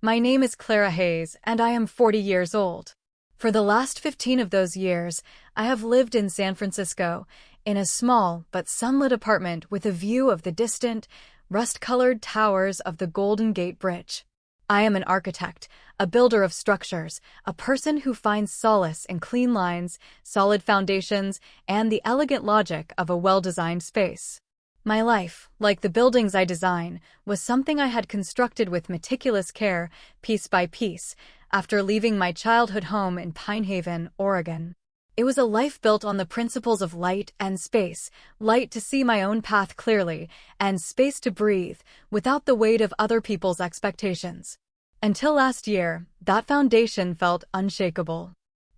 My name is Clara Hayes, and I am 40 years old. For the last 15 of those years, I have lived in San Francisco, in a small but sunlit apartment with a view of the distant, rust-colored towers of the Golden Gate Bridge. I am an architect, a builder of structures, a person who finds solace in clean lines, solid foundations, and the elegant logic of a well-designed space. My life, like the buildings I design, was something I had constructed with meticulous care, piece by piece, after leaving my childhood home in Pine Haven, Oregon. It was a life built on the principles of light and space, light to see my own path clearly, and space to breathe, without the weight of other people's expectations. Until last year, that foundation felt unshakable.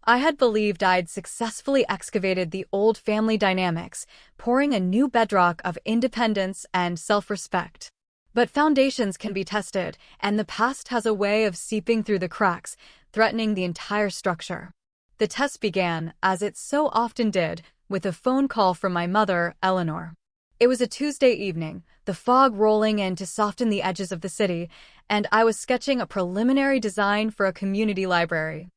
I had believed I'd successfully excavated the old family dynamics, pouring a new bedrock of independence and self-respect. But foundations can be tested, and the past has a way of seeping through the cracks, threatening the entire structure. The test began, as it so often did, with a phone call from my mother, Eleanor. It was a Tuesday evening, the fog rolling in to soften the edges of the city, and I was sketching a preliminary design for a community library.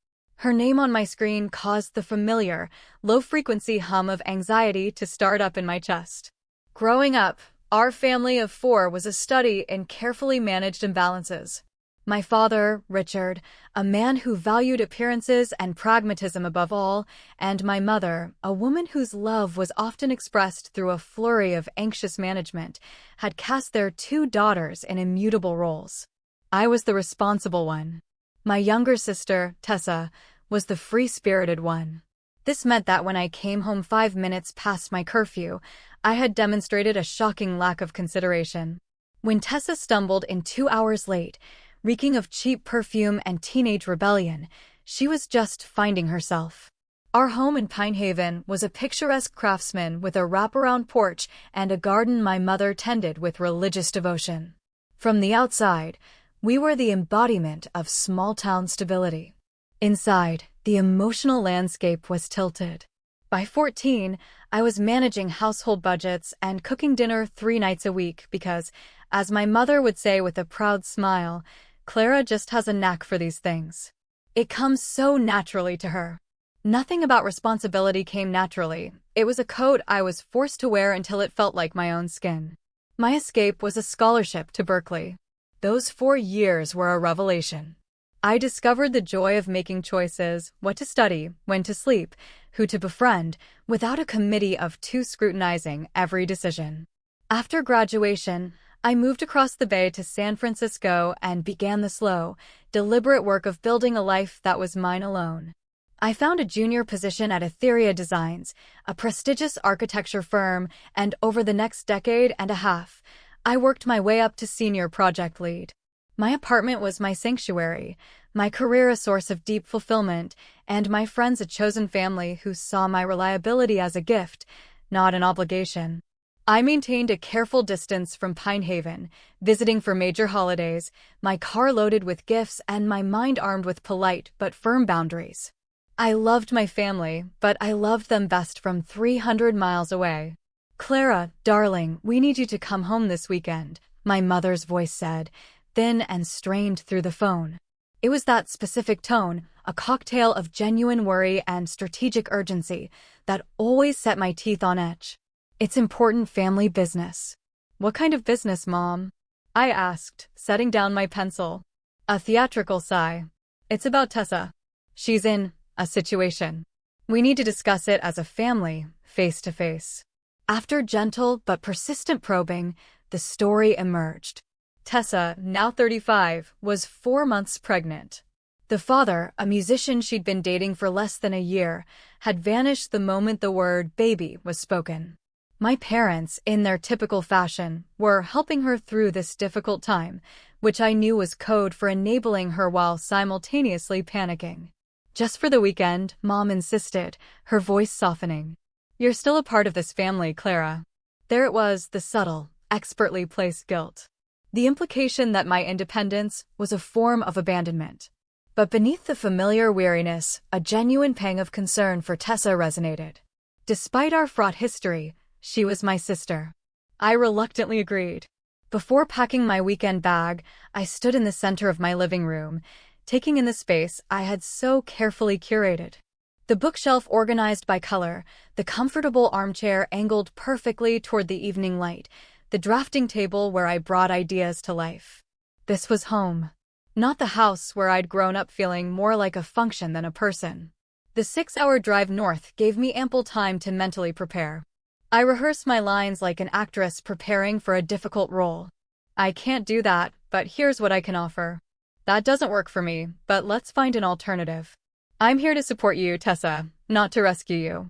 Her name on my screen caused the familiar, low-frequency hum of anxiety to start up in my chest. Growing up, our family of four was a study in carefully managed imbalances. My father, Richard, a man who valued appearances and pragmatism above all, and my mother, a woman whose love was often expressed through a flurry of anxious management, had cast their two daughters in immutable roles. I was the responsible one. My younger sister, Tessa, was the free-spirited one. This meant that when I came home 5 minutes past my curfew, I had demonstrated a shocking lack of consideration. When Tessa stumbled in 2 hours late, reeking of cheap perfume and teenage rebellion, she was just finding herself. Our home in Pine Haven was a picturesque craftsman with a wraparound porch and a garden my mother tended with religious devotion. From the outside, we were the embodiment of small-town stability. Inside, the emotional landscape was tilted. By 14, I was managing household budgets and cooking dinner 3 nights a week because, as my mother would say with a proud smile, Clara just has a knack for these things. It comes so naturally to her. Nothing about responsibility came naturally. It was a coat I was forced to wear until it felt like my own skin. My escape was a scholarship to Berkeley. Those 4 years were a revelation. I discovered the joy of making choices, what to study, when to sleep, who to befriend, without a committee of 2 scrutinizing every decision. After graduation, I moved across the bay to San Francisco and began the slow, deliberate work of building a life that was mine alone. I found a junior position at Etheria Designs, a prestigious architecture firm, and over the next decade and a half, I worked my way up to senior project lead. My apartment was my sanctuary, my career a source of deep fulfillment, and my friends a chosen family who saw my reliability as a gift, not an obligation. I maintained a careful distance from Pine Haven, visiting for major holidays, my car loaded with gifts and my mind armed with polite but firm boundaries. I loved my family, but I loved them best from 300 miles away. "Clara, darling, we need you to come home this weekend," my mother's voice said, thin and strained through the phone. It was that specific tone, a cocktail of genuine worry and strategic urgency, that always set my teeth on edge. "It's important family business." "What kind of business, Mom?" I asked, setting down my pencil. A theatrical sigh. "It's about Tessa. She's in a situation. We need to discuss it as a family, face to face." After gentle but persistent probing, the story emerged. Tessa, now 35, was 4 months pregnant. The father, a musician she'd been dating for less than a year, had vanished the moment the word baby was spoken. My parents, in their typical fashion, were helping her through this difficult time, which I knew was code for enabling her while simultaneously panicking. "Just for the weekend," Mom insisted, her voice softening. "You're still a part of this family, Clara." There it was, the subtle, expertly placed guilt. The implication that my independence was a form of abandonment. But beneath the familiar weariness, a genuine pang of concern for Tessa resonated. Despite our fraught history, she was my sister. I reluctantly agreed. Before packing my weekend bag, I stood in the center of my living room, taking in the space I had so carefully curated. The bookshelf organized by color, the comfortable armchair angled perfectly toward the evening light, the drafting table where I brought ideas to life. This was home. Not the house where I'd grown up feeling more like a function than a person. The 6-hour drive north gave me ample time to mentally prepare. I rehearsed my lines like an actress preparing for a difficult role. I can't do that, but here's what I can offer. That doesn't work for me, but let's find an alternative. I'm here to support you, Tessa, not to rescue you.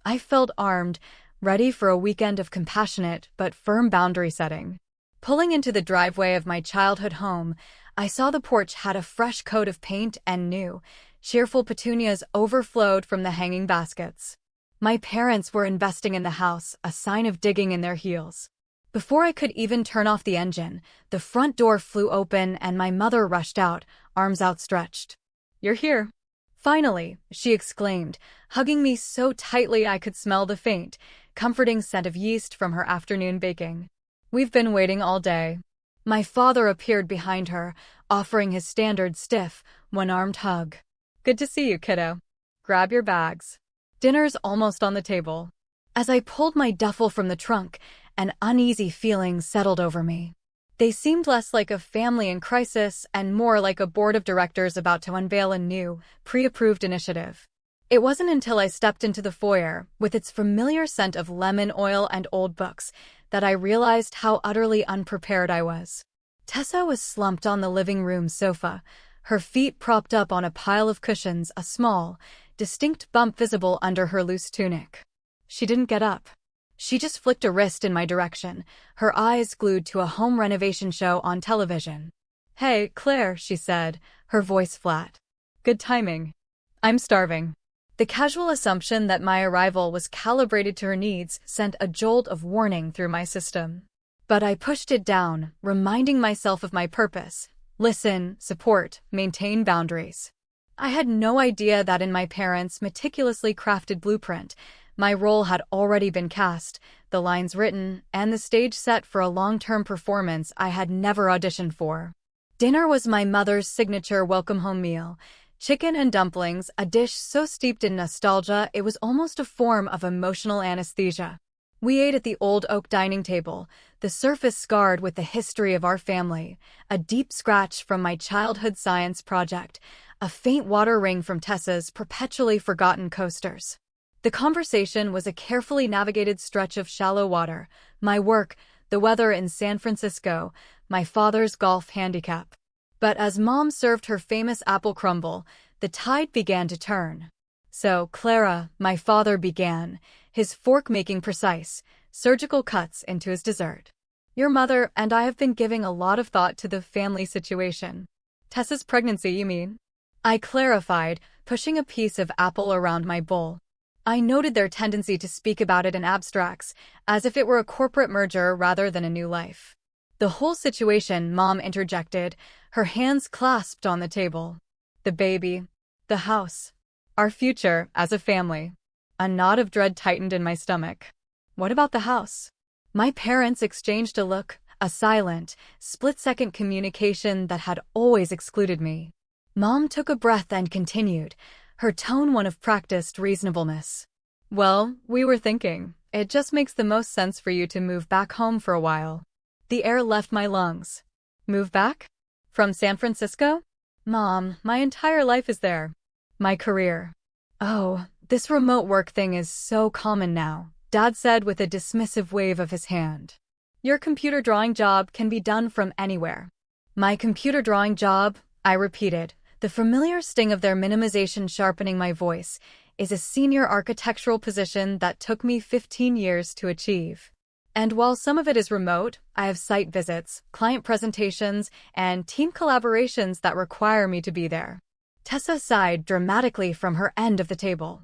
I felt armed, ready for a weekend of compassionate but firm boundary setting. Pulling into the driveway of my childhood home, I saw the porch had a fresh coat of paint and new, cheerful petunias overflowed from the hanging baskets. My parents were investing in the house, a sign of digging in their heels. Before I could even turn off the engine, the front door flew open and my mother rushed out, arms outstretched. "You're here." "Finally," she exclaimed, hugging me so tightly I could smell the faint, comforting scent of yeast from her afternoon baking. "We've been waiting all day." My father appeared behind her, offering his standard stiff, one-armed hug. "Good to see you, kiddo. Grab your bags. Dinner's almost on the table." As I pulled my duffel from the trunk, an uneasy feeling settled over me. They seemed less like a family in crisis and more like a board of directors about to unveil a new, pre-approved initiative. It wasn't until I stepped into the foyer, with its familiar scent of lemon oil and old books, that I realized how utterly unprepared I was. Tessa was slumped on the living room sofa, her feet propped up on a pile of cushions, a small, distinct bump visible under her loose tunic. She didn't get up. She just flicked a wrist in my direction, her eyes glued to a home renovation show on television. "Hey, Claire," she said, her voice flat. "Good timing. I'm starving." The casual assumption that my arrival was calibrated to her needs sent a jolt of warning through my system. But I pushed it down, reminding myself of my purpose: listen, support, maintain boundaries. I had no idea that in my parents' meticulously crafted blueprint, my role had already been cast, the lines written, and the stage set for a long-term performance I had never auditioned for. Dinner was my mother's signature welcome-home meal. Chicken and dumplings, a dish so steeped in nostalgia it was almost a form of emotional anesthesia. We ate at the old oak dining table, the surface scarred with the history of our family, a deep scratch from my childhood science project, a faint water ring from Tessa's perpetually forgotten coasters. The conversation was a carefully navigated stretch of shallow water, my work, the weather in San Francisco, my father's golf handicap. But as Mom served her famous apple crumble, the tide began to turn. "So, Clara," my father began, his fork making precise, surgical cuts into his dessert. "Your mother and I have been giving a lot of thought to the family situation." "Tessa's pregnancy, you mean?" I clarified, pushing a piece of apple around my bowl. I noted their tendency to speak about it in abstracts, as if it were a corporate merger rather than a new life. "The whole situation," Mom interjected, her hands clasped on the table. "The baby, the house, our future as a family." A knot of dread tightened in my stomach. What about the house? My parents exchanged a look, a silent, split-second communication that had always excluded me. Mom took a breath and continued, her tone one of practiced reasonableness. "Well, we were thinking, it just makes the most sense for you to move back home for a while." The air left my lungs. "Move back? From San Francisco?" "Mom, my entire life is there. My career." "Oh, this remote work thing is so common now," Dad said with a dismissive wave of his hand. "Your computer drawing job can be done from anywhere." "My computer drawing job," I repeated, the familiar sting of their minimization sharpening my voice, "is a senior architectural position that took me 15 years to achieve. And while some of it is remote, I have site visits, client presentations, and team collaborations that require me to be there." Tessa sighed dramatically from her end of the table.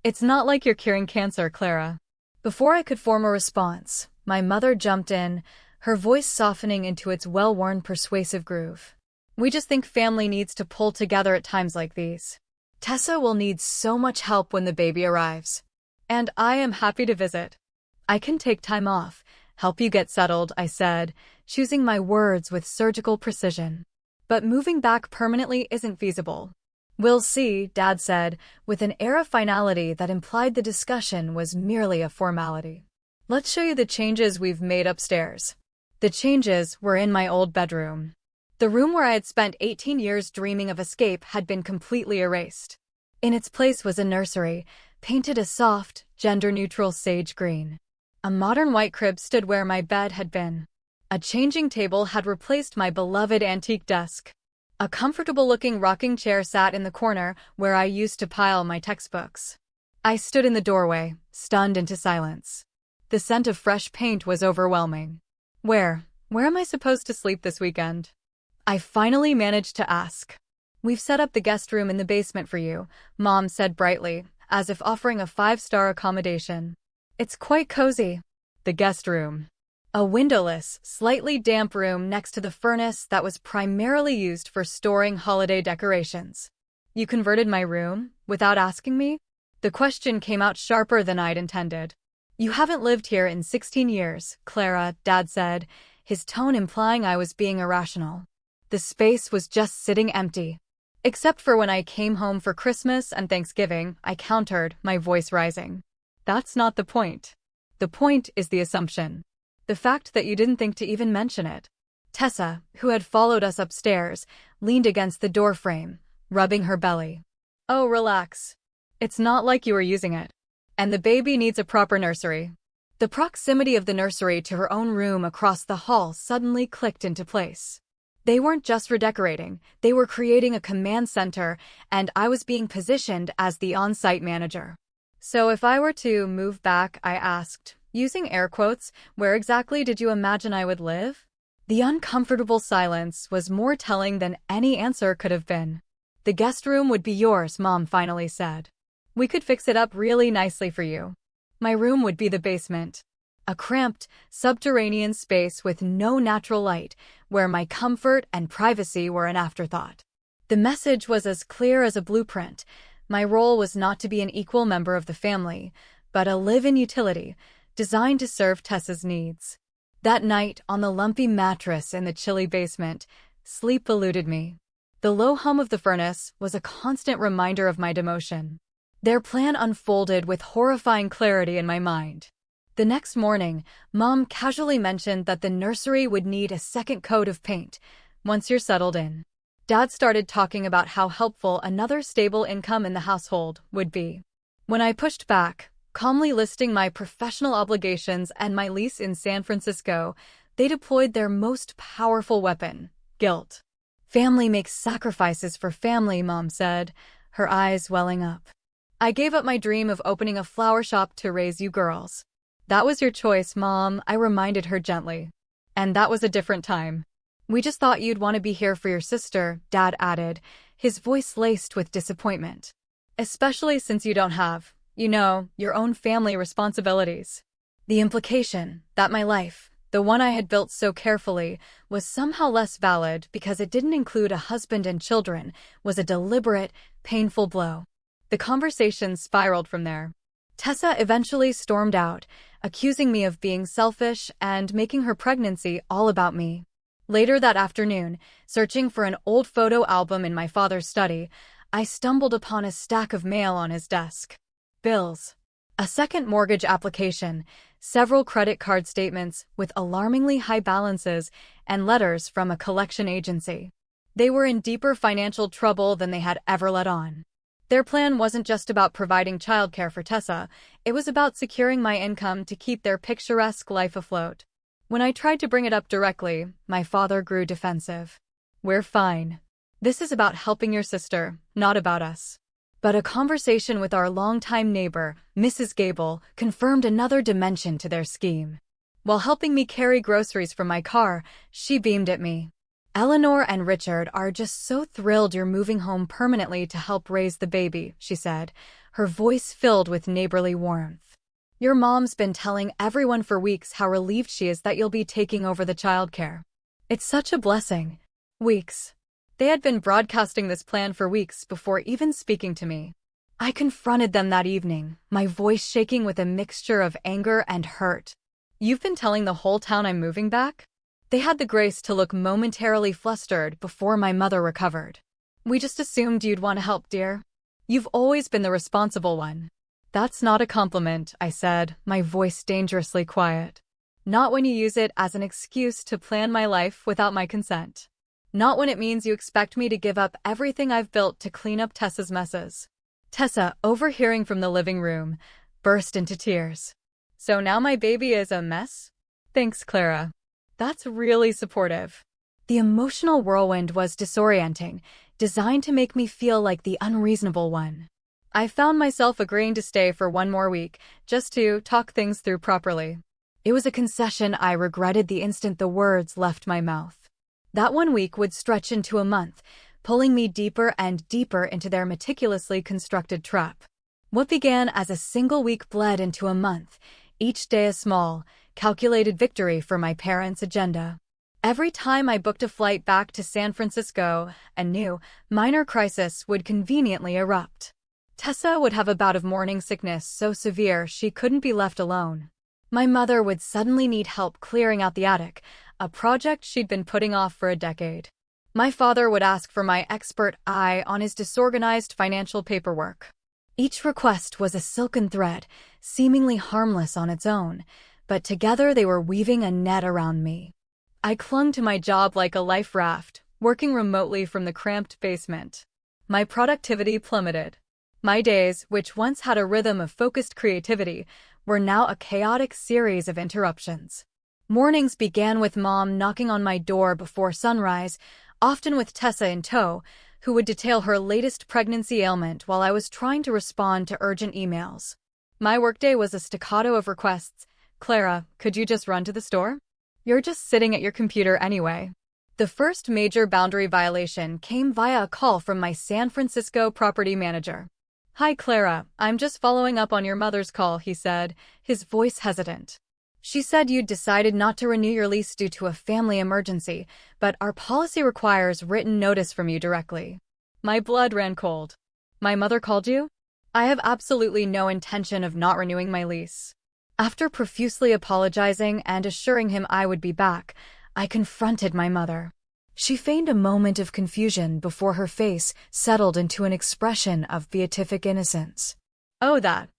"It's not like you're curing cancer, Clara." Before I could form a response, my mother jumped in, her voice softening into its well-worn persuasive groove. "We just think family needs to pull together at times like these. Tessa will need so much help when the baby arrives. And I am happy to visit. I can take time off, help you get settled," I said, choosing my words with surgical precision. But moving back permanently isn't feasible. We'll see, Dad said, with an air of finality that implied the discussion was merely a formality. Let's show you the changes we've made upstairs. The changes were in my old bedroom. The room where I had spent 18 years dreaming of escape had been completely erased. In its place was a nursery, painted a soft, gender-neutral sage green. A modern white crib stood where my bed had been. A changing table had replaced my beloved antique desk. A comfortable-looking rocking chair sat in the corner where I used to pile my textbooks. I stood in the doorway, stunned into silence. The scent of fresh paint was overwhelming. Where am I supposed to sleep this weekend? I finally managed to ask. We've set up the guest room in the basement for you, Mom said brightly, as if offering a 5-star accommodation. It's quite cozy. The guest room. A windowless, slightly damp room next to the furnace that was primarily used for storing holiday decorations. You converted my room, without asking me? The question came out sharper than I'd intended. You haven't lived here in 16 years, Clara, Dad said, his tone implying I was being irrational. The space was just sitting empty. Except for when I came home for Christmas and Thanksgiving, I countered, my voice rising. That's not the point. The point is the assumption. The fact that you didn't think to even mention it. Tessa, who had followed us upstairs, leaned against the doorframe, rubbing her belly. Oh, relax. It's not like you were using it. And the baby needs a proper nursery. The proximity of the nursery to her own room across the hall suddenly clicked into place. They weren't just redecorating, they were creating a command center, and I was being positioned as the on-site manager. So if I were to move back, I asked, using air quotes, where exactly did you imagine I would live? The uncomfortable silence was more telling than any answer could have been. The guest room would be yours, Mom finally said. We could fix it up really nicely for you. My room would be the basement. A cramped, subterranean space with no natural light, where my comfort and privacy were an afterthought. The message was as clear as a blueprint. My role was not to be an equal member of the family, but a live-in utility, designed to serve Tessa's needs. That night, on the lumpy mattress in the chilly basement, sleep eluded me. The low hum of the furnace was a constant reminder of my demotion. Their plan unfolded with horrifying clarity in my mind. The next morning, Mom casually mentioned that the nursery would need a second coat of paint once you're settled in. Dad started talking about how helpful another stable income in the household would be. When I pushed back, calmly listing my professional obligations and my lease in San Francisco, they deployed their most powerful weapon, guilt. Family makes sacrifices for family, Mom said, her eyes welling up. I gave up my dream of opening a flower shop to raise you girls. That was your choice, Mom, I reminded her gently. And that was a different time. We just thought you'd want to be here for your sister, Dad added, his voice laced with disappointment. Especially since you don't have, your own family responsibilities. The implication that my life, the one I had built so carefully, was somehow less valid because it didn't include a husband and children, was a deliberate, painful blow. The conversation spiraled from there. Tessa eventually stormed out, accusing me of being selfish and making her pregnancy all about me. Later that afternoon, searching for an old photo album in my father's study, I stumbled upon a stack of mail on his desk. Bills. A second mortgage application, several credit card statements with alarmingly high balances, and letters from a collection agency. They were in deeper financial trouble than they had ever let on. Their plan wasn't just about providing childcare for Tessa, it was about securing my income to keep their picturesque life afloat. When I tried to bring it up directly, my father grew defensive. We're fine. This is about helping your sister, not about us. But a conversation with our longtime neighbor, Mrs. Gable, confirmed another dimension to their scheme. While helping me carry groceries from my car, she beamed at me. Eleanor and Richard are just so thrilled you're moving home permanently to help raise the baby, she said, her voice filled with neighborly warmth. Your mom's been telling everyone for weeks how relieved she is that you'll be taking over the childcare. It's such a blessing. Weeks. They had been broadcasting this plan for weeks before even speaking to me. I confronted them that evening, my voice shaking with a mixture of anger and hurt. You've been telling the whole town I'm moving back? They had the grace to look momentarily flustered before my mother recovered. "We just assumed you'd want to help, dear. You've always been the responsible one." "That's not a compliment," I said, my voice dangerously quiet. "Not when you use it as an excuse to plan my life without my consent. Not when it means you expect me to give up everything I've built to clean up Tessa's messes." Tessa, overhearing from the living room, burst into tears. "So now my baby is a mess?" "Thanks, Clara. That's really supportive." The emotional whirlwind was disorienting, designed to make me feel like the unreasonable one. I found myself agreeing to stay for one more week, just to talk things through properly. It was a concession I regretted the instant the words left my mouth. That 1 week would stretch into a month, pulling me deeper and deeper into their meticulously constructed trap. What began as a single week bled into a month, each day a small, calculated victory for my parents' agenda. Every time I booked a flight back to San Francisco, a new, minor crisis would conveniently erupt. Tessa would have a bout of morning sickness so severe she couldn't be left alone. My mother would suddenly need help clearing out the attic, a project she'd been putting off for a decade. My father would ask for my expert eye on his disorganized financial paperwork. Each request was a silken thread, seemingly harmless on its own, but together they were weaving a net around me. I clung to my job like a life raft, working remotely from the cramped basement. My productivity plummeted. My days, which once had a rhythm of focused creativity, were now a chaotic series of interruptions. Mornings began with Mom knocking on my door before sunrise, often with Tessa in tow, who would detail her latest pregnancy ailment while I was trying to respond to urgent emails. My workday was a staccato of requests. "Clara, could you just run to the store? You're just sitting at your computer anyway." The first major boundary violation came via a call from my San Francisco property manager. "Hi, Clara, I'm just following up on your mother's call," he said, his voice hesitant. "She said you'd decided not to renew your lease due to a family emergency, but our policy requires written notice from you directly." My blood ran cold. "My mother called you?" "I have absolutely no intention of not renewing my lease." After profusely apologizing and assuring him I would be back, I confronted my mother. She feigned a moment of confusion before her face settled into an expression of beatific innocence. "Oh, that.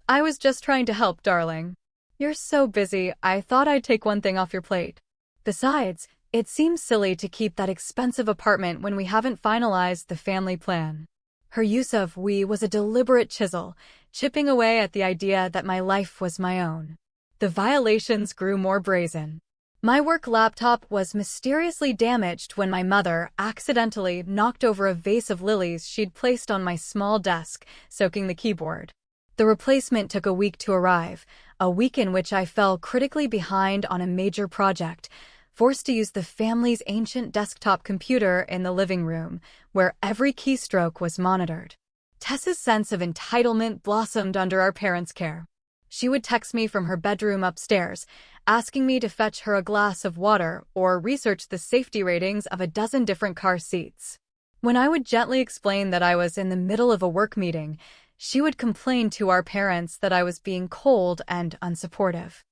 I was just trying to help, darling. You're so busy, I thought I'd take one thing off your plate. Besides, it seems silly to keep that expensive apartment when we haven't finalized the family plan." Her use of "we" was a deliberate chisel, chipping away at the idea that my life was my own. The violations grew more brazen. My work laptop was mysteriously damaged when my mother accidentally knocked over a vase of lilies she'd placed on my small desk, soaking the keyboard. The replacement took a week to arrive, a week in which I fell critically behind on a major project, forced to use the family's ancient desktop computer in the living room, where every keystroke was monitored. Tessa's sense of entitlement blossomed under our parents' care. She would text me from her bedroom upstairs, asking me to fetch her a glass of water or research the safety ratings of a dozen different car seats. When I would gently explain that I was in the middle of a work meeting, she would complain to our parents that I was being cold and unsupportive.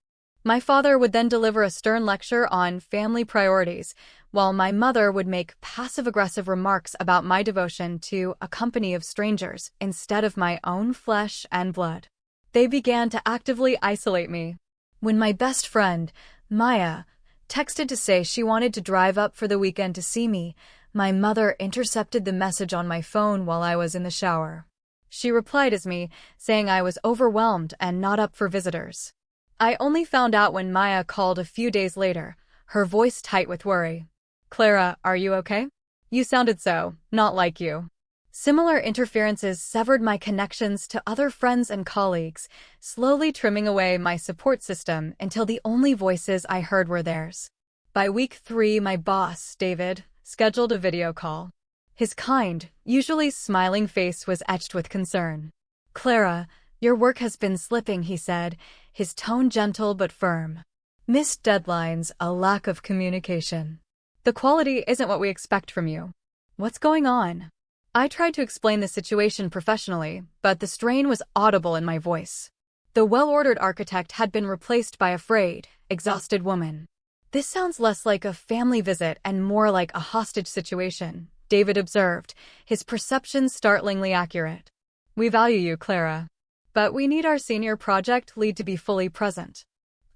My father would then deliver a stern lecture on family priorities, while my mother would make passive-aggressive remarks about my devotion to a company of strangers instead of my own flesh and blood. They began to actively isolate me. When my best friend, Maya, texted to say she wanted to drive up for the weekend to see me, my mother intercepted the message on my phone while I was in the shower. She replied as me, saying I was overwhelmed and not up for visitors. I only found out when Maya called a few days later, her voice tight with worry. "Clara, are you okay? You sounded so, not like you." Similar interferences severed my connections to other friends and colleagues, slowly trimming away my support system until the only voices I heard were theirs. By week 3, my boss, David, scheduled a video call. His kind, usually smiling face was etched with concern. "Clara, your work has been slipping," he said, his tone gentle but firm. "Missed deadlines, a lack of communication. The quality isn't what we expect from you. What's going on?" I tried to explain the situation professionally, but the strain was audible in my voice. The well-ordered architect had been replaced by a frayed, exhausted woman. This sounds less like a family visit and more like a hostage situation, David observed, his perceptions startlingly accurate. We value you, Clara. But we need our senior project lead to be fully present.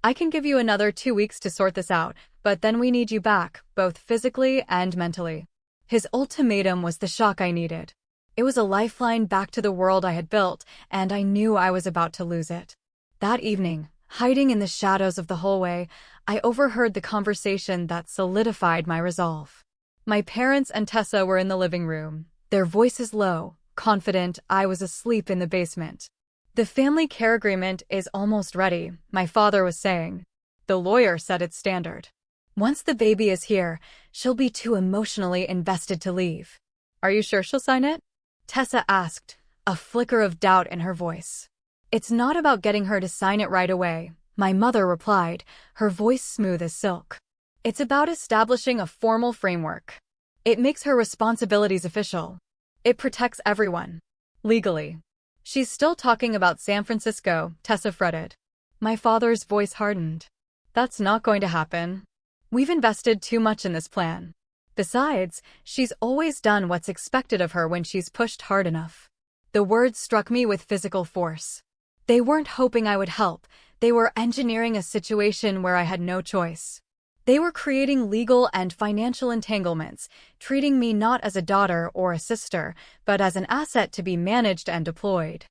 I can give you another 2 weeks to sort this out, but then we need you back, both physically and mentally. His ultimatum was the shock I needed. It was a lifeline back to the world I had built, and I knew I was about to lose it. That evening, hiding in the shadows of the hallway, I overheard the conversation that solidified my resolve. My parents and Tessa were in the living room, their voices low, confident I was asleep in the basement. The family care agreement is almost ready, my father was saying. The lawyer said it's standard. Once the baby is here, she'll be too emotionally invested to leave. Are you sure she'll sign it? Tessa asked, a flicker of doubt in her voice. It's not about getting her to sign it right away, my mother replied, her voice smooth as silk. It's about establishing a formal framework. It makes her responsibilities official. It protects everyone. Legally. She's still talking about San Francisco, Tessa fretted. My father's voice hardened. That's not going to happen. We've invested too much in this plan. Besides, she's always done what's expected of her when she's pushed hard enough. The words struck me with physical force. They weren't hoping I would help, they were engineering a situation where I had no choice. They were creating legal and financial entanglements, treating me not as a daughter or a sister, but as an asset to be managed and deployed.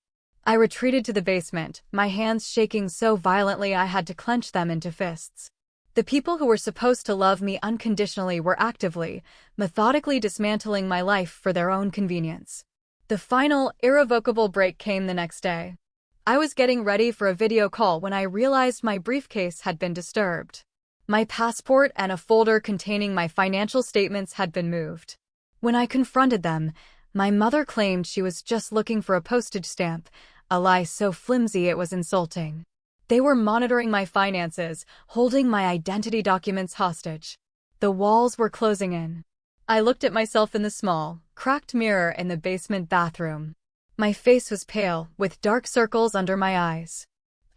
I retreated to the basement, my hands shaking so violently I had to clench them into fists. The people who were supposed to love me unconditionally were actively, methodically dismantling my life for their own convenience. The final, irrevocable break came the next day. I was getting ready for a video call when I realized my briefcase had been disturbed. My passport and a folder containing my financial statements had been moved. When I confronted them, my mother claimed she was just looking for a postage stamp, a lie so flimsy it was insulting. They were monitoring my finances, holding my identity documents hostage. The walls were closing in. I looked at myself in the small, cracked mirror in the basement bathroom. My face was pale, with dark circles under my eyes.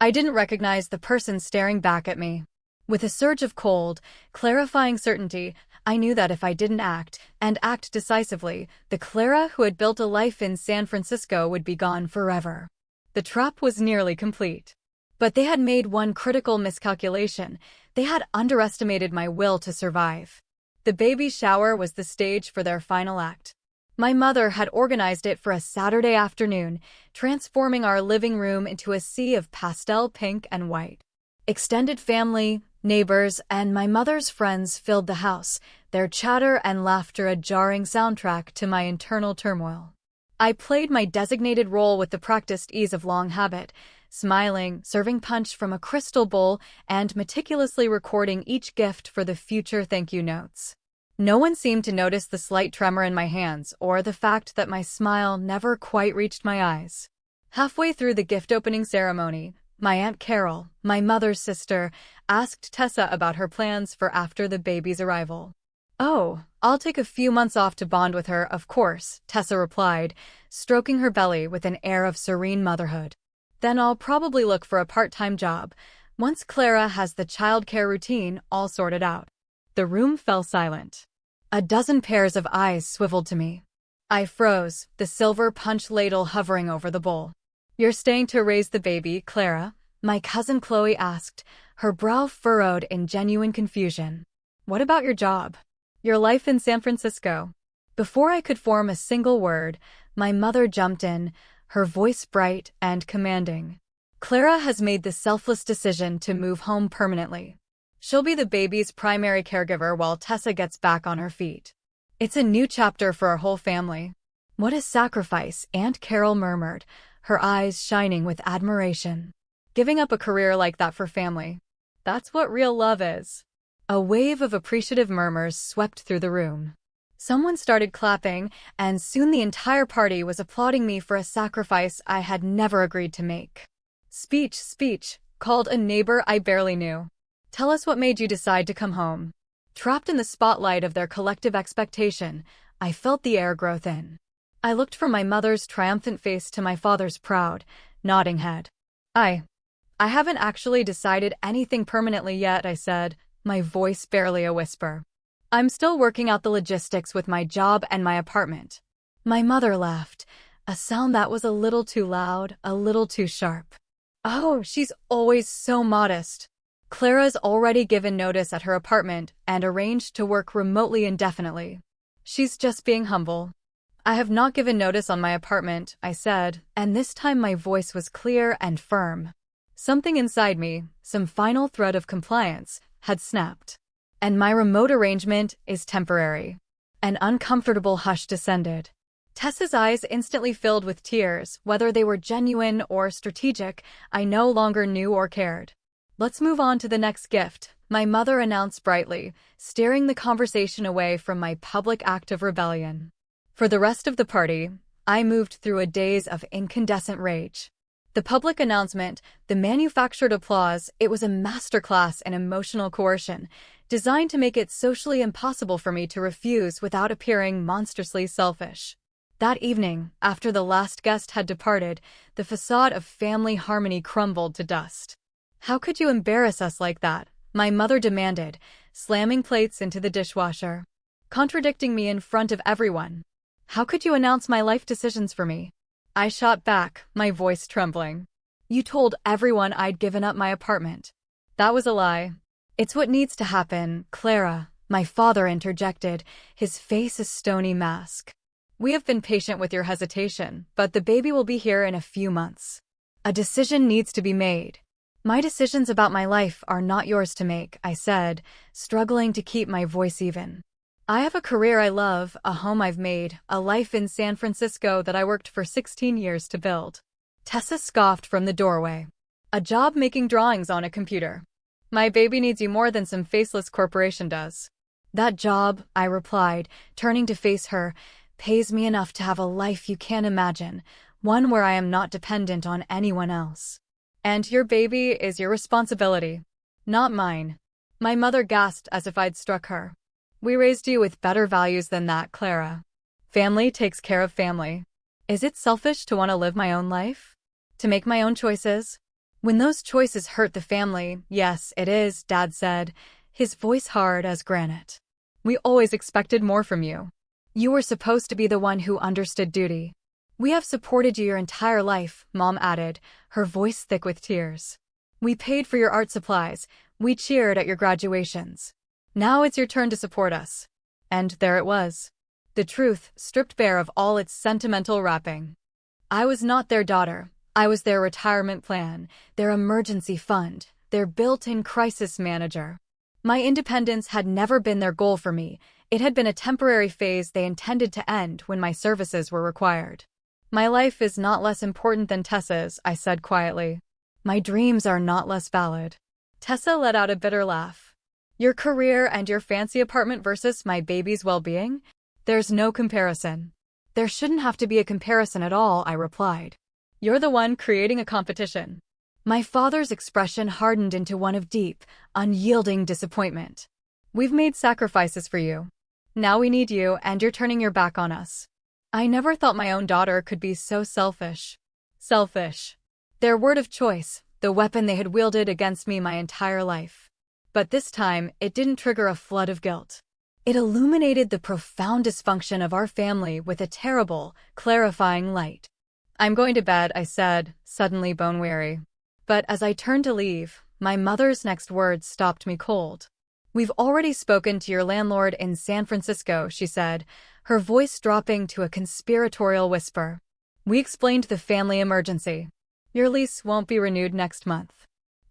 I didn't recognize the person staring back at me. With a surge of cold, clarifying certainty, I knew that if I didn't act, and act decisively, the Clara who had built a life in San Francisco would be gone forever. The trap was nearly complete. But they had made one critical miscalculation. They had underestimated my will to survive. The baby shower was the stage for their final act. My mother had organized it for a Saturday afternoon, transforming our living room into a sea of pastel pink and white. Extended family, neighbors, and my mother's friends filled the house, their chatter and laughter a jarring soundtrack to my internal turmoil. I played my designated role with the practiced ease of long habit, smiling, serving punch from a crystal bowl, and meticulously recording each gift for the future thank you notes. No one seemed to notice the slight tremor in my hands or the fact that my smile never quite reached my eyes. Halfway through the gift-opening ceremony, my Aunt Carol, my mother's sister, asked Tessa about her plans for after the baby's arrival. "Oh, I'll take a few months off to bond with her, of course," Tessa replied, stroking her belly with an air of serene motherhood. "Then I'll probably look for a part-time job, once Clara has the childcare routine all sorted out." The room fell silent. A dozen pairs of eyes swiveled to me. I froze, the silver punch ladle hovering over the bowl. "You're staying to raise the baby, Clara?" my cousin Chloe asked, her brow furrowed in genuine confusion. "What about your job? Your life in San Francisco?" Before I could form a single word, my mother jumped in, her voice bright and commanding. "Clara has made the selfless decision to move home permanently. She'll be the baby's primary caregiver while Tessa gets back on her feet. It's a new chapter for our whole family." "What a sacrifice," Aunt Carol murmured, her eyes shining with admiration. "Giving up a career like that for family. That's what real love is." A wave of appreciative murmurs swept through the room. Someone started clapping, and soon the entire party was applauding me for a sacrifice I had never agreed to make. Speech, called a neighbor I barely knew. "Tell us what made you decide to come home." Trapped in the spotlight of their collective expectation, I felt the air grow thin. I looked from my mother's triumphant face to my father's proud, nodding head. I haven't actually decided anything permanently yet," I said, my voice barely a whisper. I'm still working out the logistics with my job and my apartment. My mother laughed, a sound that was a little too loud, a little too sharp. Oh, she's always so modest. Clara's already given notice at her apartment and arranged to work remotely indefinitely. She's just being humble. I have not given notice on my apartment, I said, and this time my voice was clear and firm. Something inside me, some final thread of compliance, had snapped. And my remote arrangement is temporary. An uncomfortable hush descended. Tessa's eyes instantly filled with tears, whether they were genuine or strategic, I no longer knew or cared. Let's move on to the next gift, my mother announced brightly, steering the conversation away from my public act of rebellion. For the rest of the party, I moved through a daze of incandescent rage. The public announcement, the manufactured applause, it was a masterclass in emotional coercion, designed to make it socially impossible for me to refuse without appearing monstrously selfish. That evening, after the last guest had departed, the facade of family harmony crumbled to dust. How could you embarrass us like that? My mother demanded, slamming plates into the dishwasher. Contradicting me in front of everyone. How could you announce my life decisions for me? I shot back, my voice trembling. You told everyone I'd given up my apartment. That was a lie. It's what needs to happen, Clara, my father interjected, his face a stony mask. We have been patient with your hesitation, but the baby will be here in a few months. A decision needs to be made. My decisions about my life are not yours to make, I said, struggling to keep my voice even. I have a career I love, a home I've made, a life in San Francisco that I worked for 16 years to build. Tessa scoffed from the doorway. A job making drawings on a computer. My baby needs you more than some faceless corporation does. That job, I replied, turning to face her, pays me enough to have a life you can't imagine, one where I am not dependent on anyone else. And your baby is your responsibility, not mine. My mother gasped as if I'd struck her. We raised you with better values than that, Clara. Family takes care of family. Is it selfish to want to live my own life? To make my own choices? When those choices hurt the family, yes, it is, Dad said, his voice hard as granite. We always expected more from you. You were supposed to be the one who understood duty. We have supported you your entire life, Mom added, her voice thick with tears. We paid for your art supplies. We cheered at your graduations. Now it's your turn to support us. And there it was. The truth, stripped bare of all its sentimental wrapping. I was not their daughter. I was their retirement plan, their emergency fund, their built-in crisis manager. My independence had never been their goal for me. It had been a temporary phase they intended to end when my services were required. My life is not less important than Tessa's, I said quietly. My dreams are not less valid. Tessa let out a bitter laugh. Your career and your fancy apartment versus my baby's well-being? There's no comparison. There shouldn't have to be a comparison at all, I replied. You're the one creating a competition. My father's expression hardened into one of deep, unyielding disappointment. We've made sacrifices for you. Now we need you, and you're turning your back on us. I never thought my own daughter could be so selfish. Selfish. Their word of choice, the weapon they had wielded against me my entire life. But this time, it didn't trigger a flood of guilt. It illuminated the profound dysfunction of our family with a terrible, clarifying light. I'm going to bed, I said, suddenly bone-weary. But as I turned to leave, my mother's next words stopped me cold. We've already spoken to your landlord in San Francisco, she said, her voice dropping to a conspiratorial whisper. We explained the family emergency. Your lease won't be renewed next month.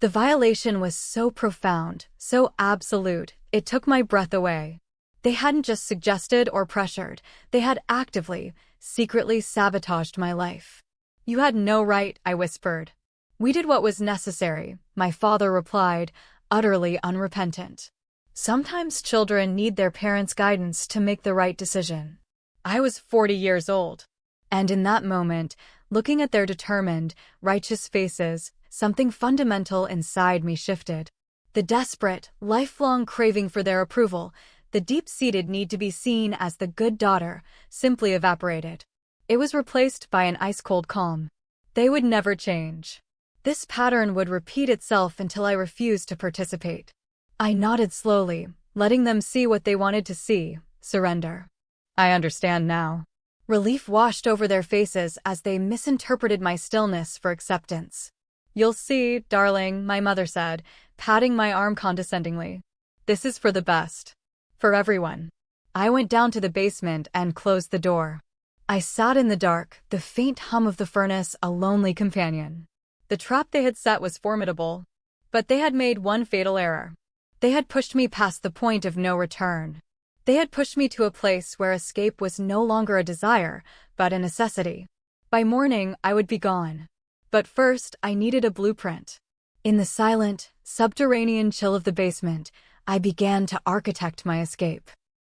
The violation was so profound, so absolute, it took my breath away. They hadn't just suggested or pressured, they had actively, secretly sabotaged my life. You had no right, I whispered. We did what was necessary, my father replied, utterly unrepentant. Sometimes children need their parents' guidance to make the right decision. I was 40 years old. And in that moment, looking at their determined, righteous faces, something fundamental inside me shifted. The desperate, lifelong craving for their approval, the deep-seated need to be seen as the good daughter, simply evaporated. It was replaced by an ice-cold calm. They would never change. This pattern would repeat itself until I refused to participate. I nodded slowly, letting them see what they wanted to see, surrender. I understand now. Relief washed over their faces as they misinterpreted my stillness for acceptance. You'll see, darling, my mother said, patting my arm condescendingly. This is for the best. For everyone. I went down to the basement and closed the door. I sat in the dark, the faint hum of the furnace a lonely companion. The trap they had set was formidable, but they had made one fatal error. They had pushed me past the point of no return. They had pushed me to a place where escape was no longer a desire, but a necessity. By morning, I would be gone. But first, I needed a blueprint. In the silent, subterranean chill of the basement, I began to architect my escape.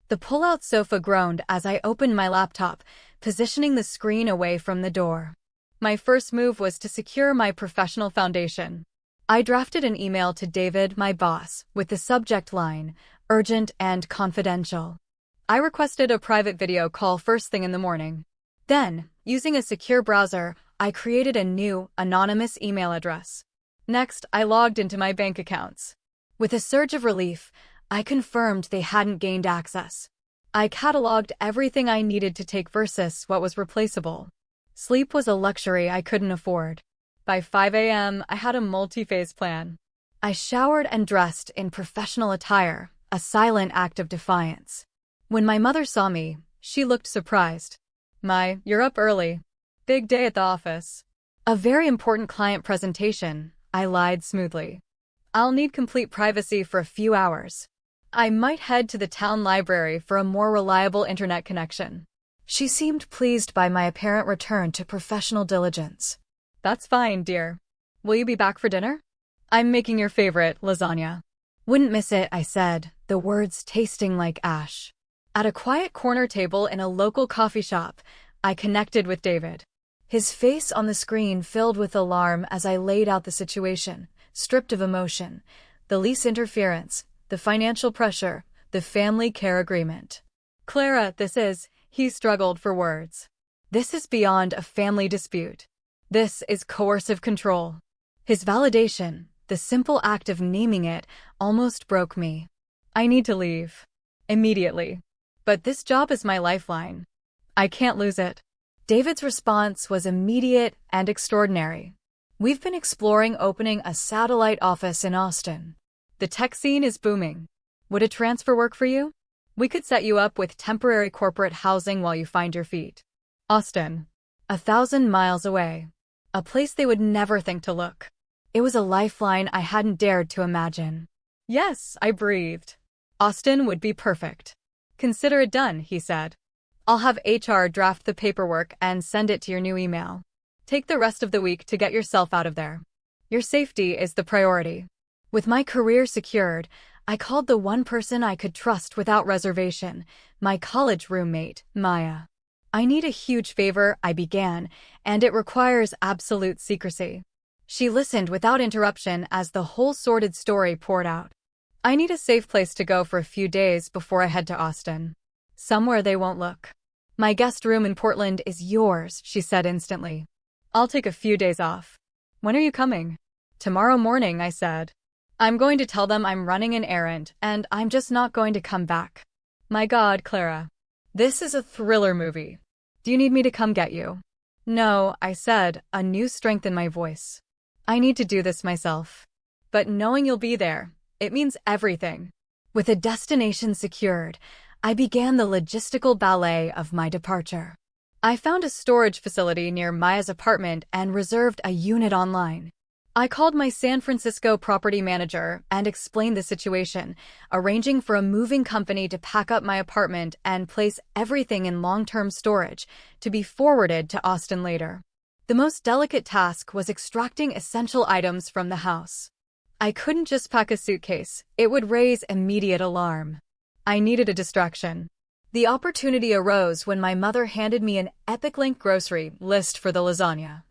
The pull-out sofa groaned as I opened my laptop, positioning the screen away from the door. My first move was to secure my professional foundation. I drafted an email to David, my boss, with the subject line, urgent and confidential. I requested a private video call first thing in the morning. Then, using a secure browser, I created a new, anonymous email address. Next, I logged into my bank accounts. With a surge of relief, I confirmed they hadn't gained access. I cataloged everything I needed to take versus what was replaceable. Sleep was a luxury I couldn't afford. By 5 a.m., I had a multi-phase plan. I showered and dressed in professional attire, a silent act of defiance. When my mother saw me, she looked surprised. You're up early. Big day at the office. A very important client presentation, I lied smoothly. I'll need complete privacy for a few hours. I might head to the town library for a more reliable internet connection. She seemed pleased by my apparent return to professional diligence. That's fine, dear. Will you be back for dinner? I'm making your favorite, lasagna. Wouldn't miss it, I said, the words tasting like ash. At a quiet corner table in a local coffee shop, I connected with David. His face on the screen filled with alarm as I laid out the situation, stripped of emotion, the lease interference, the financial pressure, the family care agreement. Clara, he struggled for words. This is beyond a family dispute. This is coercive control. His validation, the simple act of naming it, almost broke me. I need to leave. Immediately. But this job is my lifeline. I can't lose it. David's response was immediate and extraordinary. We've been exploring opening a satellite office in Austin. The tech scene is booming. Would a transfer work for you? We could set you up with temporary corporate housing while you find your feet. Austin. 1,000 miles away. A place they would never think to look. It was a lifeline I hadn't dared to imagine. Yes, I breathed. Austin would be perfect. Consider it done, he said. I'll have HR draft the paperwork and send it to your new email. Take the rest of the week to get yourself out of there. Your safety is the priority. With my career secured, I called the one person I could trust without reservation, my college roommate, Maya. I need a huge favor, I began, and it requires absolute secrecy. She listened without interruption as the whole sordid story poured out. I need a safe place to go for a few days before I head to Austin. Somewhere they won't look. My guest room in Portland is yours, she said instantly. I'll take a few days off. When are you coming? Tomorrow morning, I said. I'm going to tell them I'm running an errand, and I'm just not going to come back. My God, Clara. This is a thriller movie. Do you need me to come get you? No, I said, a new strength in my voice. I need to do this myself. But knowing you'll be there, it means everything. With a destination secured, I began the logistical ballet of my departure. I found a storage facility near Maya's apartment and reserved a unit online. I called my San Francisco property manager and explained the situation, arranging for a moving company to pack up my apartment and place everything in long-term storage to be forwarded to Austin later. The most delicate task was extracting essential items from the house. I couldn't just pack a suitcase, it would raise immediate alarm. I needed a distraction. The opportunity arose when my mother handed me an epic link grocery list for the lasagna.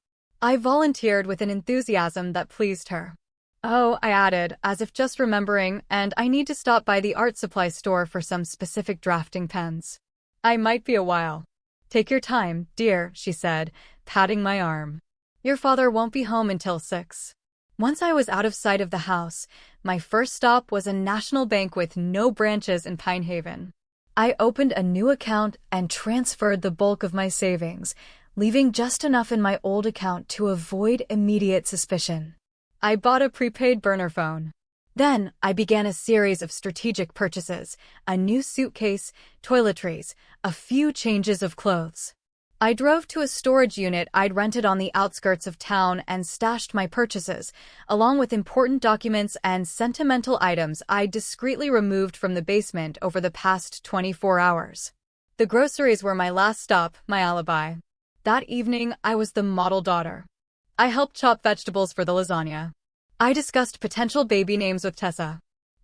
I volunteered with an enthusiasm that pleased her. Oh, I added, as if just remembering, and I need to stop by the art supply store for some specific drafting pens. I might be a while. Take your time, dear, she said, patting my arm. Your father won't be home until 6. Once I was out of sight of the house, my first stop was a national bank with no branches in Pine Haven. I opened a new account and transferred the bulk of my savings, leaving just enough in my old account to avoid immediate suspicion. I bought a prepaid burner phone. Then I began a series of strategic purchases, a new suitcase, toiletries, a few changes of clothes. I drove to a storage unit I'd rented on the outskirts of town and stashed my purchases, along with important documents and sentimental items I'd discreetly removed from the basement over the past 24 hours. The groceries were my last stop, my alibi. That evening, I was the model daughter. I helped chop vegetables for the lasagna. I discussed potential baby names with Tessa.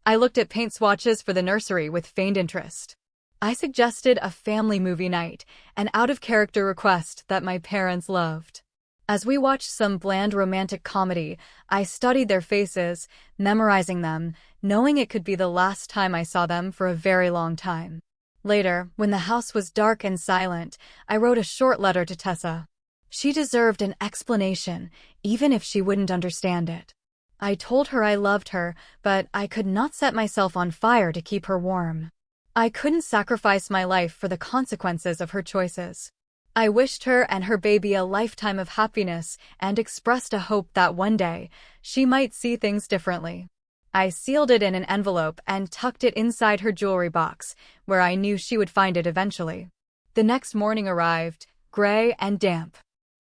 I looked at paint swatches for the nursery with feigned interest. I suggested a family movie night, an out-of-character request that my parents loved. As we watched some bland romantic comedy, I studied their faces, memorizing them, knowing it could be the last time I saw them for a very long time. Later, when the house was dark and silent, I wrote a short letter to Tessa. She deserved an explanation, even if she wouldn't understand it. I told her I loved her, but I could not set myself on fire to keep her warm. I couldn't sacrifice my life for the consequences of her choices. I wished her and her baby a lifetime of happiness and expressed a hope that one day, she might see things differently. I sealed it in an envelope and tucked it inside her jewelry box, where I knew she would find it eventually. The next morning arrived, gray and damp.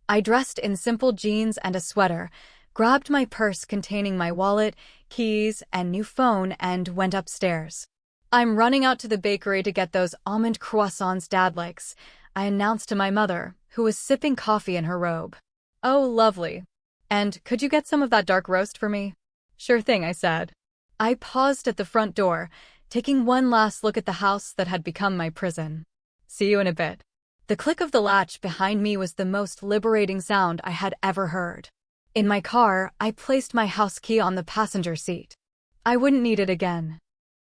I dressed in simple jeans and a sweater, grabbed my purse containing my wallet, keys, and new phone, and went upstairs. "I'm running out to the bakery to get those almond croissants Dad likes," I announced to my mother, who was sipping coffee in her robe. "Oh, lovely. And could you get some of that dark roast for me?" "Sure thing," I said. I paused at the front door, taking one last look at the house that had become my prison. "See you in a bit." The click of the latch behind me was the most liberating sound I had ever heard. In my car, I placed my house key on the passenger seat. I wouldn't need it again.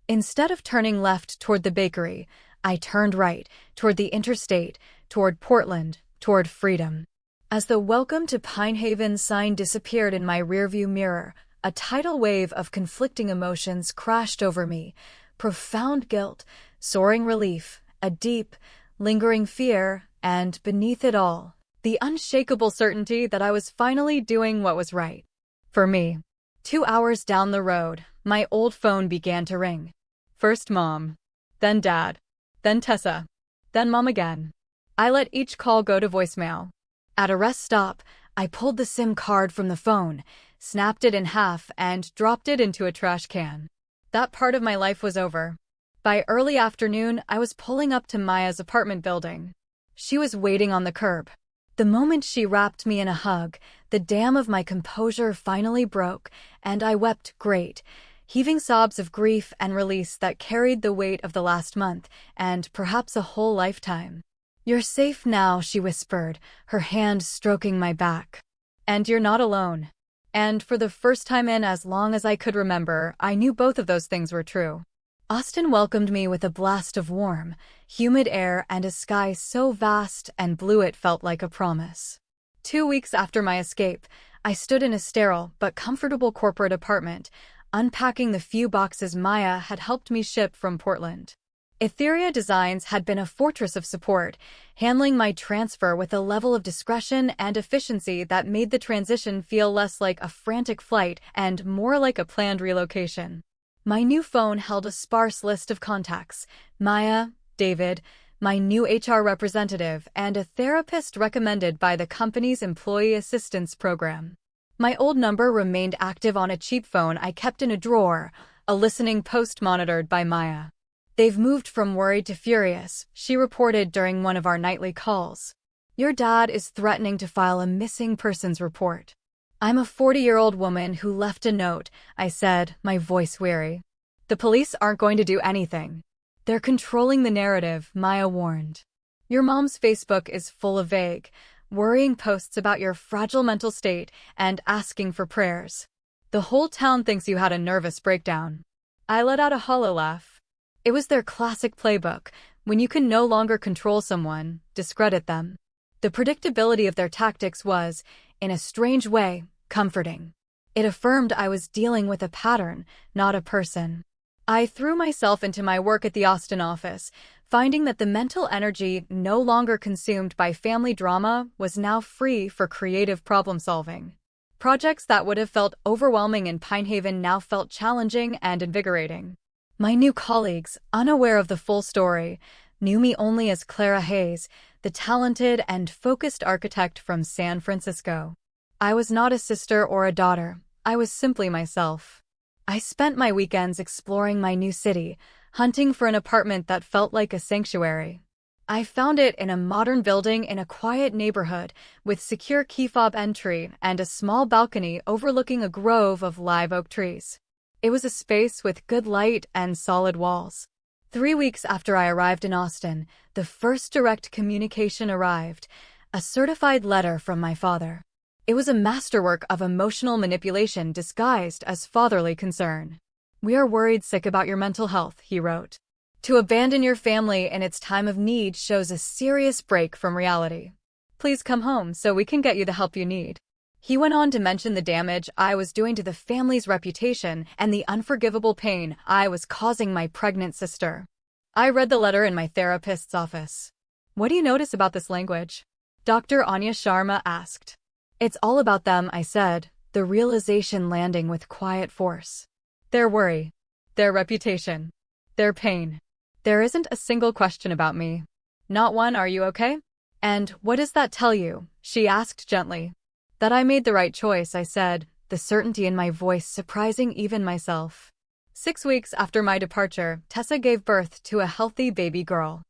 Instead of turning left toward the bakery, I turned right, toward the interstate, toward Portland, toward freedom. As the Welcome to Pine Haven sign disappeared in my rearview mirror, a tidal wave of conflicting emotions crashed over me. Profound guilt, soaring relief, a deep, lingering fear, and beneath it all, the unshakable certainty that I was finally doing what was right. For me. 2 hours down the road, my old phone began to ring. First Mom, then Dad, then Tessa, then Mom again. I let each call go to voicemail. At a rest stop, I pulled the SIM card from the phone, snapped it in half, and dropped it into a trash can. That part of my life was over. By early afternoon, I was pulling up to Maya's apartment building. She was waiting on the curb. The moment she wrapped me in a hug, the dam of my composure finally broke, and I wept great, heaving sobs of grief and release that carried the weight of the last month, and perhaps a whole lifetime. "You're safe now," she whispered, her hand stroking my back. "And you're not alone." And for the first time in as long as I could remember, I knew both of those things were true. Austin welcomed me with a blast of warm, humid air and a sky so vast and blue it felt like a promise. 2 weeks after my escape, I stood in a sterile but comfortable corporate apartment, unpacking the few boxes Maya had helped me ship from Portland. Etheria Designs had been a fortress of support, handling my transfer with a level of discretion and efficiency that made the transition feel less like a frantic flight and more like a planned relocation. My new phone held a sparse list of contacts: Maya, David, my new HR representative, and a therapist recommended by the company's employee assistance program. My old number remained active on a cheap phone I kept in a drawer, a listening post monitored by Maya. "They've moved from worried to furious," she reported during one of our nightly calls. "Your dad is threatening to file a missing persons report." "I'm a 40-year-old woman who left a note," I said, my voice weary. "The police aren't going to do anything. They're controlling the narrative," Maya warned. "Your mom's Facebook is full of vague, worrying posts about your fragile mental state and asking for prayers. The whole town thinks you had a nervous breakdown." I let out a hollow laugh. It was their classic playbook. When you can no longer control someone, discredit them. The predictability of their tactics was, in a strange way, comforting. It affirmed I was dealing with a pattern, not a person. I threw myself into my work at the Austin office, finding that the mental energy no longer consumed by family drama was now free for creative problem-solving. Projects that would have felt overwhelming in Pinehaven now felt challenging and invigorating. My new colleagues, unaware of the full story, knew me only as Clara Hayes, the talented and focused architect from San Francisco. I was not a sister or a daughter. I was simply myself. I spent my weekends exploring my new city, hunting for an apartment that felt like a sanctuary. I found it in a modern building in a quiet neighborhood with secure key fob entry and a small balcony overlooking a grove of live oak trees. It was a space with good light and solid walls. 3 weeks after I arrived in Austin, the first direct communication arrived, a certified letter from my father. It was a masterwork of emotional manipulation disguised as fatherly concern. "We are worried sick about your mental health," he wrote. "To abandon your family in its time of need shows a serious break from reality. Please come home so we can get you the help you need." He went on to mention the damage I was doing to the family's reputation and the unforgivable pain I was causing my pregnant sister. I read the letter in my therapist's office. "What do you notice about this language?" Dr. Anya Sharma asked. "It's all about them," I said, the realization landing with quiet force. "Their worry, their reputation, their pain. There isn't a single question about me. Not one, 'Are you okay?' And what does that tell you?" she asked gently. "That I made the right choice," I said, the certainty in my voice surprising even myself. 6 weeks after my departure, Tessa gave birth to a healthy baby girl.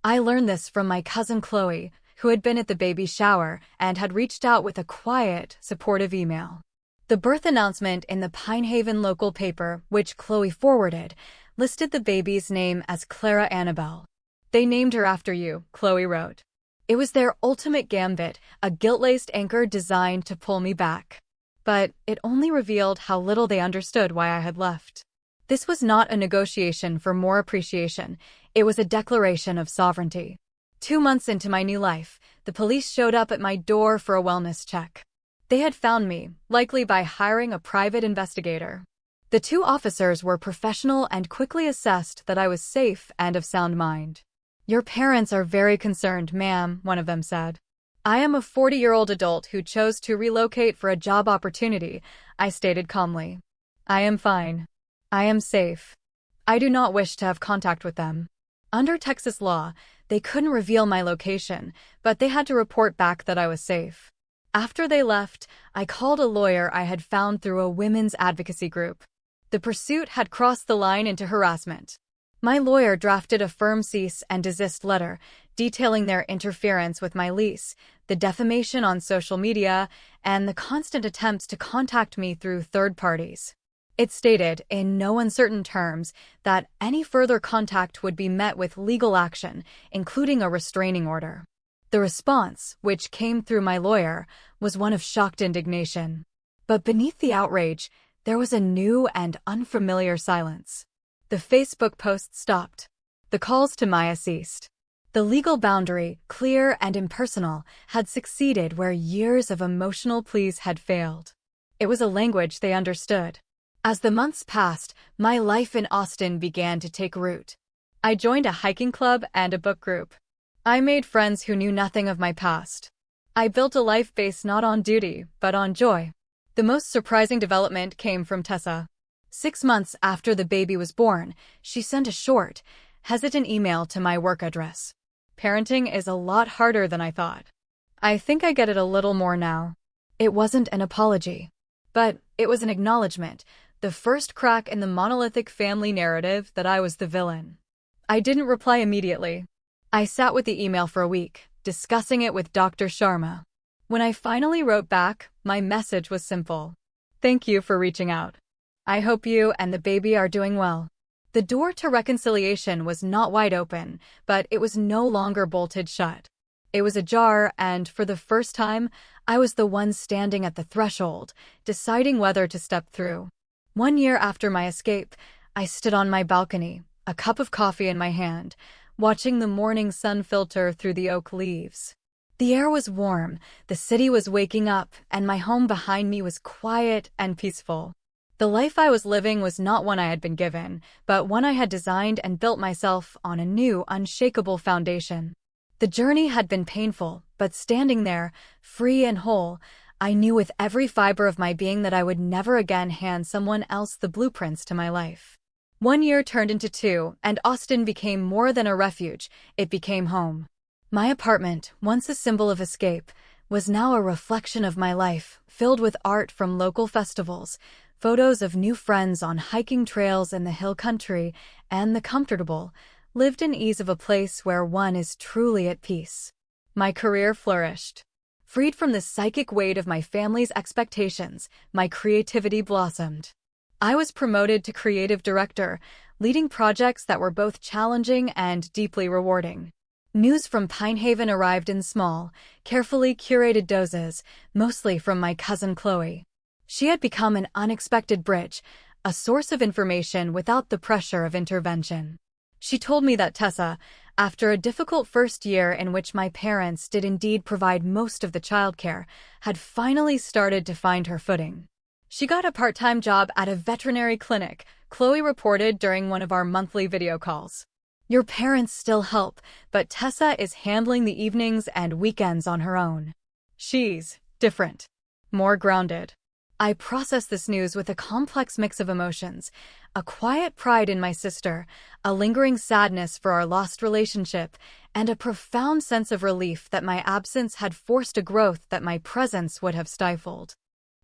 I learned this from my cousin Chloe, who had been at the baby shower and had reached out with a quiet, supportive email. The birth announcement in the Pinehaven local paper, which Chloe forwarded, listed the baby's name as Clara Annabelle. "They named her after you," Chloe wrote. It was their ultimate gambit, a guilt-laced anchor designed to pull me back. But it only revealed how little they understood why I had left. This was not a negotiation for more appreciation. It was a declaration of sovereignty. 2 months into my new life, the police showed up at my door for a wellness check. They had found me, likely by hiring a private investigator. The 2 officers were professional and quickly assessed that I was safe and of sound mind. "Your parents are very concerned, ma'am," one of them said. "I am a 40-year-old adult who chose to relocate for a job opportunity," I stated calmly. "I am fine. I am safe. I do not wish to have contact with them." Under Texas law, they couldn't reveal my location, but they had to report back that I was safe. After they left, I called a lawyer I had found through a women's advocacy group. The pursuit had crossed the line into harassment. My lawyer drafted a firm cease and desist letter, detailing their interference with my lease, the defamation on social media, and the constant attempts to contact me through third parties. It stated, in no uncertain terms, that any further contact would be met with legal action, including a restraining order. The response, which came through my lawyer, was one of shocked indignation. But beneath the outrage, there was a new and unfamiliar silence. The Facebook posts stopped. The calls to Maya ceased. The legal boundary, clear and impersonal, had succeeded where years of emotional pleas had failed. It was a language they understood. As the months passed, my life in Austin began to take root. I joined a hiking club and a book group. I made friends who knew nothing of my past. I built a life based not on duty, but on joy. The most surprising development came from Tessa. 6 months after the baby was born, she sent a short, hesitant email to my work address. "Parenting is a lot harder than I thought. I think I get it a little more now." It wasn't an apology, but it was an acknowledgement, the first crack in the monolithic family narrative that I was the villain. I didn't reply immediately. I sat with the email for a week, discussing it with Dr. Sharma. When I finally wrote back, my message was simple. "Thank you for reaching out. I hope you and the baby are doing well." The door to reconciliation was not wide open, but it was no longer bolted shut. It was ajar, and for the first time, I was the one standing at the threshold, deciding whether to step through. 1 year after my escape, I stood on my balcony, a cup of coffee in my hand, watching the morning sun filter through the oak leaves. The air was warm, the city was waking up, and my home behind me was quiet and peaceful. The life I was living was not one I had been given, but one I had designed and built myself on a new, unshakable foundation. The journey had been painful, but standing there, free and whole, I knew with every fiber of my being that I would never again hand someone else the blueprints to my life. 1 year turned into 2, and Austin became more than a refuge, it became home. My apartment, once a symbol of escape, was now a reflection of my life, filled with art from local festivals, photos of new friends on hiking trails in the hill country, and the comfortable, lived-in ease of a place where one is truly at peace. My career flourished. Freed from the psychic weight of my family's expectations, my creativity blossomed. I was promoted to creative director, leading projects that were both challenging and deeply rewarding. News from Pinehaven arrived in small, carefully curated doses, mostly from my cousin Chloe. She had become an unexpected bridge, a source of information without the pressure of intervention. She told me that Tessa, after a difficult first year in which my parents did indeed provide most of the childcare, had finally started to find her footing. She got a part-time job at a veterinary clinic, Chloe reported during one of our monthly video calls. Your parents still help, but Tessa is handling the evenings and weekends on her own. She's different, more grounded. I processed this news with a complex mix of emotions, a quiet pride in my sister, a lingering sadness for our lost relationship, and a profound sense of relief that my absence had forced a growth that my presence would have stifled.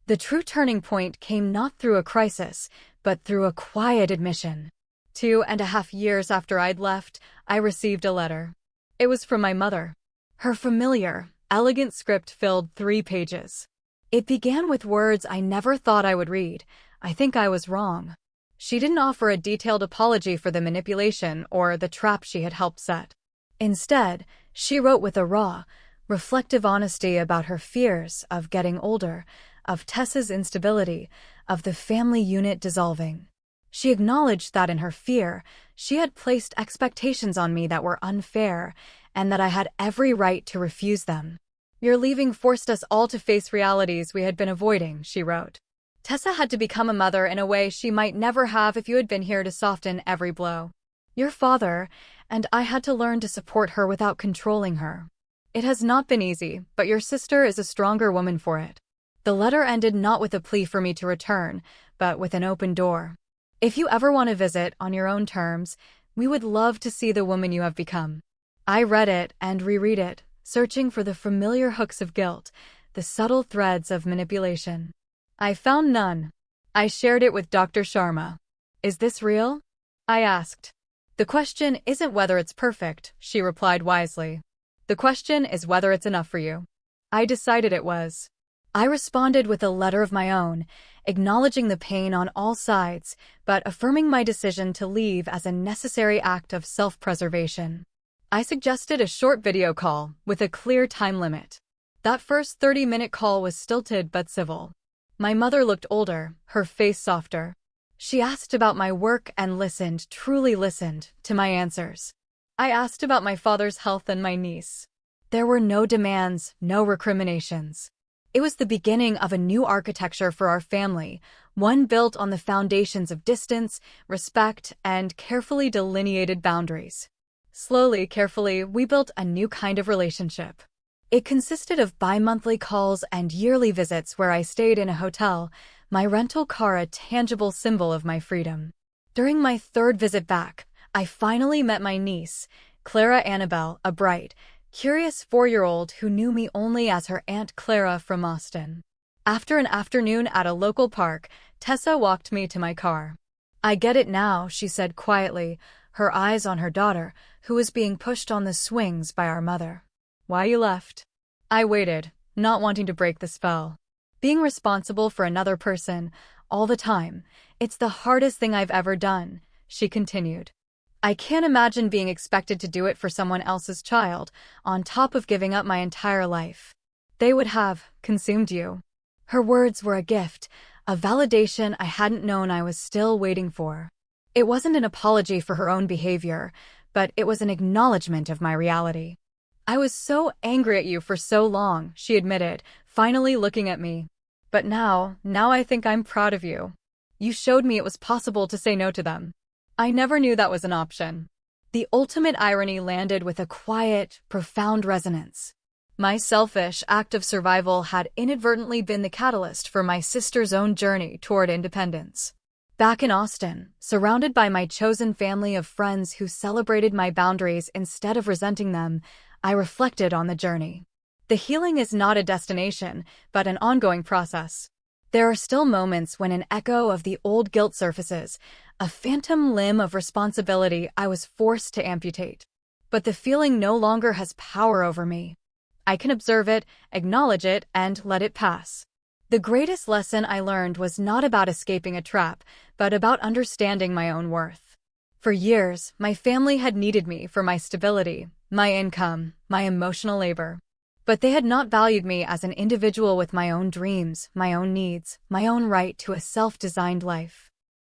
The true turning point came not through a crisis, but through a quiet admission. 2.5 years after I'd left, I received a letter. It was from my mother. Her familiar, elegant script filled 3 pages. It began with words I never thought I would read. I think I was wrong. She didn't offer a detailed apology for the manipulation or the trap she had helped set. Instead, she wrote with a raw, reflective honesty about her fears of getting older, of Tessa's instability, of the family unit dissolving. She acknowledged that in her fear, she had placed expectations on me that were unfair, and that I had every right to refuse them. Your leaving forced us all to face realities we had been avoiding, she wrote. Tessa had to become a mother in a way she might never have if you had been here to soften every blow. Your father and I had to learn to support her without controlling her. It has not been easy, but your sister is a stronger woman for it. The letter ended not with a plea for me to return, but with an open door. If you ever want to visit on your own terms, we would love to see the woman you have become. I read it and reread it, searching for the familiar hooks of guilt, the subtle threads of manipulation. I found none. I shared it with Dr. Sharma. Is this real? I asked. The question isn't whether it's perfect, she replied wisely. The question is whether it's enough for you. I decided it was. I responded with a letter of my own, acknowledging the pain on all sides, but affirming my decision to leave as a necessary act of self-preservation. I suggested a short video call, with a clear time limit. That first 30-minute call was stilted but civil. My mother looked older, her face softer. She asked about my work and listened, truly listened, to my answers. I asked about my father's health and my niece. There were no demands, no recriminations. It was the beginning of a new architecture for our family, one built on the foundations of distance, respect, and carefully delineated boundaries. Slowly, carefully, we built a new kind of relationship. It consisted of bi-monthly calls and yearly visits where I stayed in a hotel, my rental car a tangible symbol of my freedom. During my 3rd visit back, I finally met my niece, Clara Annabelle, a bright, curious 4-year-old who knew me only as her Aunt Clara from Austin. After an afternoon at a local park, Tessa walked me to my car. I get it now, she said quietly, her eyes on her daughter, who was being pushed on the swings by our mother. Why you left? I waited, not wanting to break the spell. Being responsible for another person, all the time, it's the hardest thing I've ever done, she continued. I can't imagine being expected to do it for someone else's child, on top of giving up my entire life. They would have consumed you. Her words were a gift, a validation I hadn't known I was still waiting for. It wasn't an apology for her own behavior, but it was an acknowledgement of my reality. I was so angry at you for so long, she admitted, finally looking at me. But now I think I'm proud of you. You showed me it was possible to say no to them. I never knew that was an option. The ultimate irony landed with a quiet, profound resonance. My selfish act of survival had inadvertently been the catalyst for my sister's own journey toward independence. Back in Austin, surrounded by my chosen family of friends who celebrated my boundaries instead of resenting them, I reflected on the journey. The healing is not a destination, but an ongoing process. There are still moments when an echo of the old guilt surfaces, a phantom limb of responsibility I was forced to amputate. But the feeling no longer has power over me. I can observe it, acknowledge it, and let it pass. The greatest lesson I learned was not about escaping a trap, but about understanding my own worth. For years, my family had needed me for my stability, my income, my emotional labor. But they had not valued me as an individual with my own dreams, my own needs, my own right to a self-designed life.